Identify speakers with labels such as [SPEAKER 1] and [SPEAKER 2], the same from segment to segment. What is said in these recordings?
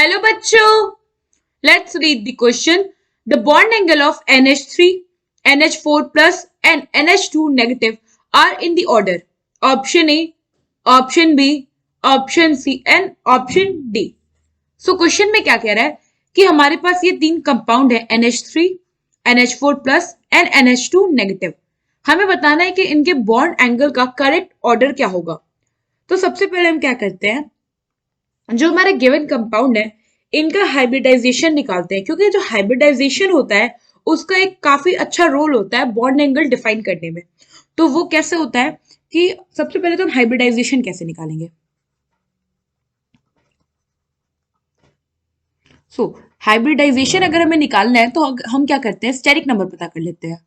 [SPEAKER 1] Hello bachcho, let's read the question. The bond angle of NH3, NH4 plus and NH2 negative are in the order option A, option B, option C and option D. So question में क्या कह रहा है कि हमारे पास ये तीन compound है NH3, NH4 plus and NH2 negative. हमें बताना है कि इनके बॉन्ड एंगल का करेक्ट ऑर्डर क्या होगा। तो सबसे पहले हम क्या करते हैं, जो हमारे गिवन कंपाउंड है इनका हाइब्रिडाइजेशन निकालते हैं, क्योंकि जो हाइब्रिडाइजेशन होता है उसका एक काफी अच्छा रोल होता है बॉन्ड एंगल डिफाइन करने में। तो वो कैसे होता है कि सबसे पहले तो हम हाइब्रिडाइजेशन कैसे निकालेंगे। सो हाइब्रिडाइजेशन अगर हमें निकालना है तो हम क्या करते हैं, स्टेरिक नंबर पता कर लेते हैं।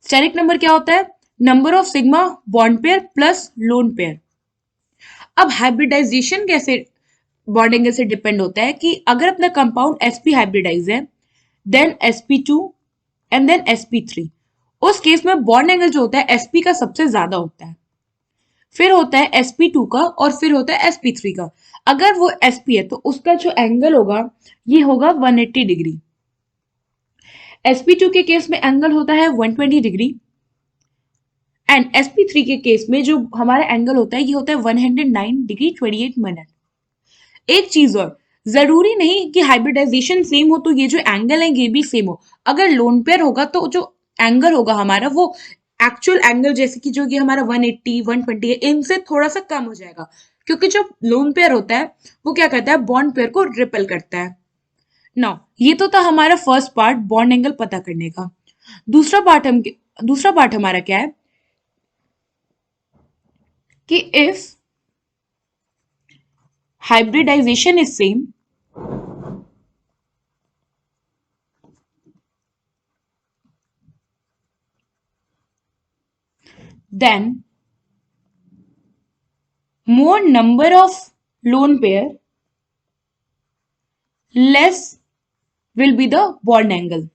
[SPEAKER 1] स्टेरिक नंबर क्या होता है, number of sigma bond pair plus lone pair. अब हाइब्रिडाइजेशन कैसे बॉन्ड एंगल से डिपेंड होता है कि अगर अपना कंपाउंड sp हाइब्रिडाइज है then sp2 and then sp3, उस केस में बॉन्ड एंगल जो होता है sp का सबसे ज्यादा होता है, फिर होता है sp2 का और फिर होता है sp3 का। अगर वो sp है तो उसका जो एंगल होगा ये होगा 180 डिग्री। sp2 के केस में एंगल होता है 120 डिग्री एंड sp3 के केस में जो हमारा एंगल होता है ये होता है 109 डिग्री 28 मिनट। एक चीज और, जरूरी नहीं कि हाइब्रिडाइजेशन सेम हो तो ये जो एंगल है ये भी सेम हो। अगर लोन पेयर होगा तो जो एंगल होगा हमारा वो एक्चुअल एंगल जैसे कि जो ये हमारा 180 120 है इनसे थोड़ा सा कम हो जाएगा, क्योंकि जो लोन पेयर होता है वो क्या करता है, बॉन्ड पेयर को रिपेल करता है। नाउ ये तो था हमारा फर्स्ट पार्ट बॉन्ड एंगल पता करने का। दूसरा पार्ट हमारा क्या है कि if hybridization is same, then more number of lone pair, less will be the bond angle.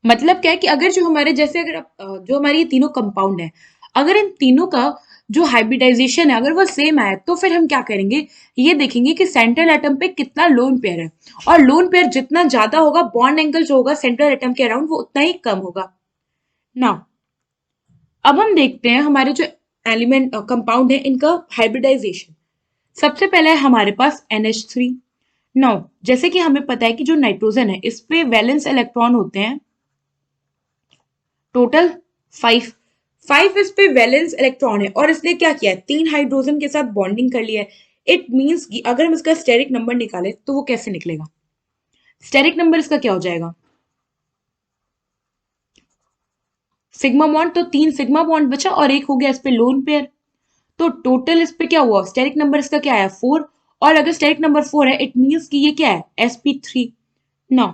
[SPEAKER 1] मतलब क्या है कि अगर जो हमारे जैसे अगर जो हमारी ये तीनों कंपाउंड है, अगर इन तीनों का जो हाइब्रिडाइजेशन है अगर वो सेम आए तो फिर हम क्या करेंगे, ये देखेंगे कि सेंट्रल एटम पे कितना लोन पेयर है, और लोन पेयर जितना ज्यादा होगा बॉन्ड एंगल जो होगा सेंट्रल एटम के अराउंड वो उतना ही कम होगा। नाउ अब हम देखते हैं हमारे जो एलिमेंट कंपाउंड है इनका हाइब्रिडाइजेशन। सबसे पहले है हमारे पास NH3। नाउ जैसे कि हमें पता है कि जो नाइट्रोजन है इस पे वैलेंस इलेक्ट्रॉन होते हैं टोटल 5 इस पे वैलेंस इलेक्ट्रॉन है और इसने क्या किया है, 3 हाइड्रोजन के साथ बॉन्डिंग कर लिया है। इट मींस कि अगर हम इसका स्टेरिक नंबर निकाले तो वो कैसे निकलेगा, स्टेरिक नंबर इसका क्या हो जाएगा, सिग्मा बॉन्ड, तो 3 सिग्मा बॉन्ड बचा और एक हो गया इस पे लोन पेयर। तो टोटल इस पे क्या हुआ, स्टेरिक नंबर इसका क्या आया 4, और अगर स्टेरिक नंबर 4 है इट मींस कि ये क्या है sp3। नाउ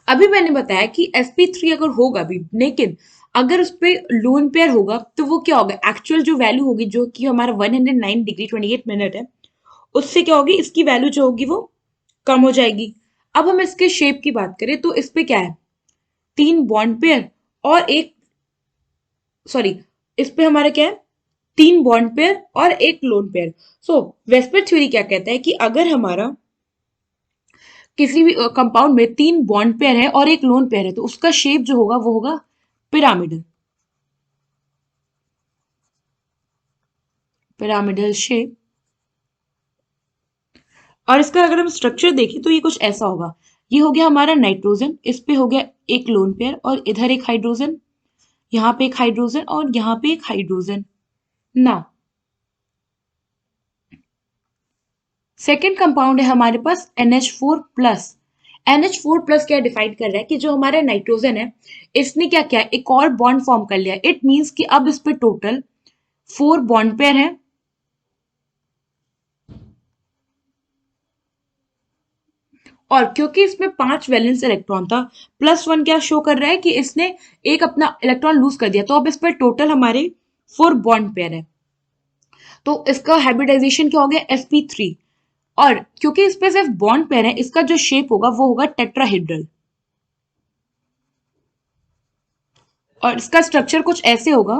[SPEAKER 1] अभी मैंने बताया कि sp3 अगर होगा भी लेकिन अगर उस पे लोन पेयर होगा तो वो क्या होगा, एक्चुअल जो वैल्यू होगी जो कि हमारा 109 डिग्री 28 मिनट है उससे क्या होगी, इसकी वैल्यू जो होगी वो कम हो जाएगी। अब हम इसके शेप की बात करें तो इस पे क्या है, 3 बॉन्ड पेयर और एक, सॉरी, इस पे हमारा क्या है, 3 बॉन्ड पेयर और एक लोन पेयर। सो वेस्पर थ्योरी क्या कहता है कि अगर हमारा किसी भी कंपाउंड में 3 बॉन्ड पेयर है और एक लोन पेयर है तो उसका शेप जो होगा वो होगा पिरामिडल, पिरामिडल शेप। और इसका अगर हम स्ट्रक्चर देखें तो ये कुछ ऐसा होगा, ये हो गया हमारा नाइट्रोजन, इस पे हो गया एक लोन पेयर और इधर एक हाइड्रोजन, यहाँ पे एक हाइड्रोजन और यहाँ पे एक हाइड्रोजन। ना सेकेंड कंपाउंड है हमारे पास NH4 प्लस। NH4 प्लस क्या डिफाइन कर रहा है कि जो हमारा नाइट्रोजन है इसने क्या किया, एक और बॉन्ड फॉर्म कर लिया। इट मींस कि अब इस पे टोटल 4 बॉन्ड पेयर है और क्योंकि इसमें 5 वैलेंस इलेक्ट्रॉन था, +1 क्या शो कर रहा है कि इसने एक अपना इलेक्ट्रॉन लूज कर दिया, तो अब इस पर टोटल हमारे 4 बॉन्ड पेयर है। तो इसका हाइब्रिडाइजेशन क्या हो गया sp3, और क्योंकि इस पे सिर्फ बॉन्ड पेयर है इसका जो शेप होगा वो होगा टेट्राहेड्रल, और इसका स्ट्रक्चर कुछ ऐसे होगा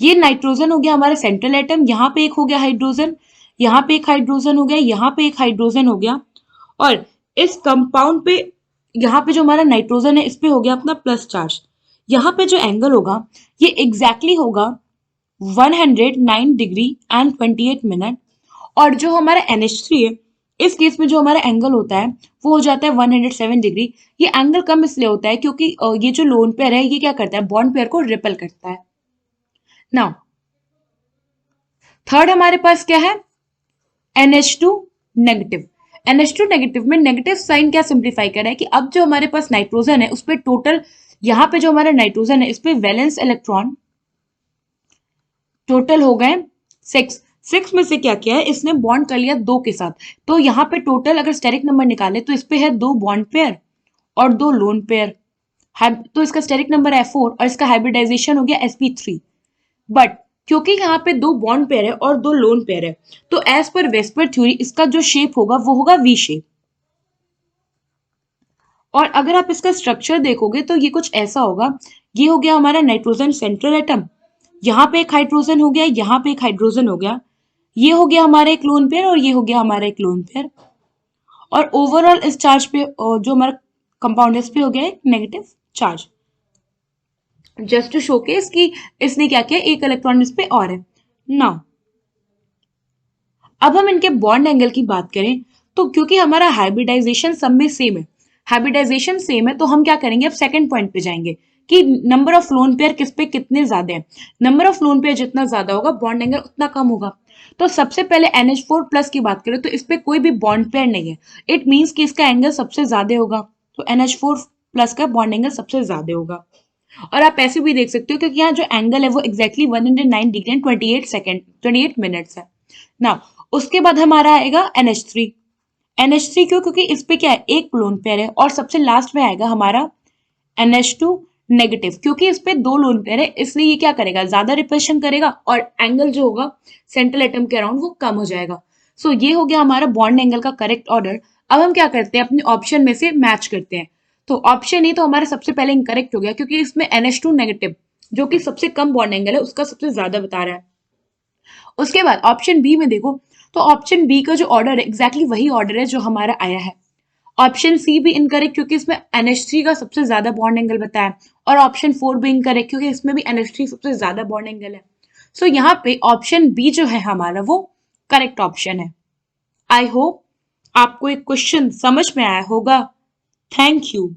[SPEAKER 1] ये नाइट्रोजन हो गया हमारा सेंट्रल एटम, यहाँ पे एक हो गया हाइड्रोजन, यहाँ पे एक हाइड्रोजन हो गया, यहाँ पे एक हाइड्रोजन हो गया, और इस कंपाउंड पे यहाँ पे जो हमारा नाइट्रोजन है इस पे हो गया अपना प्लस चार्ज। यहाँ पे जो एंगल होगा ये एग्जैक्टली होगा 109 डिग्री एंड 28 मिनट। और जो हमारा NH3 है इस केस में जो हमारा एंगल होता है वो हो जाता है 107 डिग्री। ये एंगल कम इसलिए होता है क्योंकि ये जो लोन पेयर है ये क्या करता है, बॉन्ड पेयर को रिपेल करता है। नाउ थर्ड हमारे पास क्या है, NH2 नेगेटिव। NH2 नेगेटिव में नेगेटिव साइन क्या सिंप्लीफाई कर रहा है कि अब जो हमारे पास नाइट्रोजन है उस पर टोटल, यहाँ पे जो हमारा नाइट्रोजन है इस पे वैलेंस इलेक्ट्रॉन टोटल हो गए 6। 6 में से क्या किया है इसने बॉन्ड कर लिया 2 के साथ, तो यहाँ पे टोटल अगर स्टेरिक नंबर निकाले तो इस पे है 2 बॉन्ड पेयर और 2 लोन पेयर। तो इसका स्टेरिक नंबर है 4 और इसका हाइब्रिडाइजेशन हो गया sp3। बट क्योंकि यहाँ पे 2 बॉन्ड पेयर है और 2 लोन पेयर है तो एज पर वेस्पर थ्योरी इसका जो शेप होगा वो होगा वी शेप। और अगर आप इसका स्ट्रक्चर देखोगे तो ये कुछ ऐसा होगा, ये हो गया हमारा नाइट्रोजन सेंट्रल एटम, यहाँ पे एक हाइड्रोजन हो गया, यहाँ पे एक हाइड्रोजन हो गया, ये हो गया हमारा एक लोन पेयर और ये हो गया हमारा एक लोन पेयर। और ओवरऑल इस चार्ज पे जो हमारा कंपाउंड है इस पे हो गया एक negative charge, just to showcase कि इसने क्या किया, एक इलेक्ट्रॉन इस पे और है। नाउ अब हम इनके बॉन्ड एंगल की बात करें तो क्योंकि हमारा हाइब्रिडाइजेशन सब में सेम है, हाइब्रिडाइजेशन सेम है तो हम क्या करेंगे, अब सेकंड पॉइंट पे जाएंगे कि नंबर ऑफ लोन पेयर किस पे कितने ज्यादा है। नंबर ऑफ लोन पेयर जितना ज्यादा होगा बॉन्ड एंगल उतना कम होगा। तो सबसे पहले NH4 प्लस की बात करें तो इस पे कोई भी बॉन्ड पेयर नहीं है, इट मीन्स कि इसका एंगल सबसे ज्यादा होगा, तो NH4 प्लस का बॉन्ड एंगल सबसे ज्यादा होगा। और आप ऐसे भी देख सकते हो क्योंकि यहाँ जो एंगल है वो एग्जैक्टली 109 डिग्री एंड 28 मिनट्स है ना। उसके बाद हमारा आएगा NH3। NH3 क्यों, क्योंकि इस पे क्या है, एक लोन पेयर है। और सबसे लास्ट में आएगा हमारा NH2 नेगेटिव, क्योंकि इस पे 2 लोन पेयर है इसलिए ये क्या करेगा, ज्यादा रिपल्शन करेगा और एंगल जो होगा सेंट्रल एटम के अराउंड वो कम हो जाएगा। सो ये हो गया हमारा बॉन्ड एंगल का करेक्ट ऑर्डर। अब हम क्या करते हैं, अपने ऑप्शन में से मैच करते हैं। तो ऑप्शन ए तो हमारा सबसे पहले इनकरेक्ट हो गया क्योंकि इसमें NH2 नेगेटिव जो कि सबसे कम बॉन्ड एंगल है उसका सबसे ज्यादा बता रहा है। उसके बाद ऑप्शन बी में देखो तो ऑप्शन बी का जो ऑर्डर है एग्जैक्टली वही ऑर्डर है जो हमारा आया है। ऑप्शन सी भी इनकरेक्ट क्योंकि इसमें NH3 का सबसे ज्यादा बॉन्ड एंगल बताया, और ऑप्शन 4 भी इनकरेक्ट क्योंकि इसमें भी NH3 सबसे ज्यादा बॉन्ड एंगल है। सो यहाँ पे ऑप्शन बी जो है हमारा वो करेक्ट ऑप्शन है। आई होप आपको एक क्वेश्चन समझ में आया होगा। Thank you.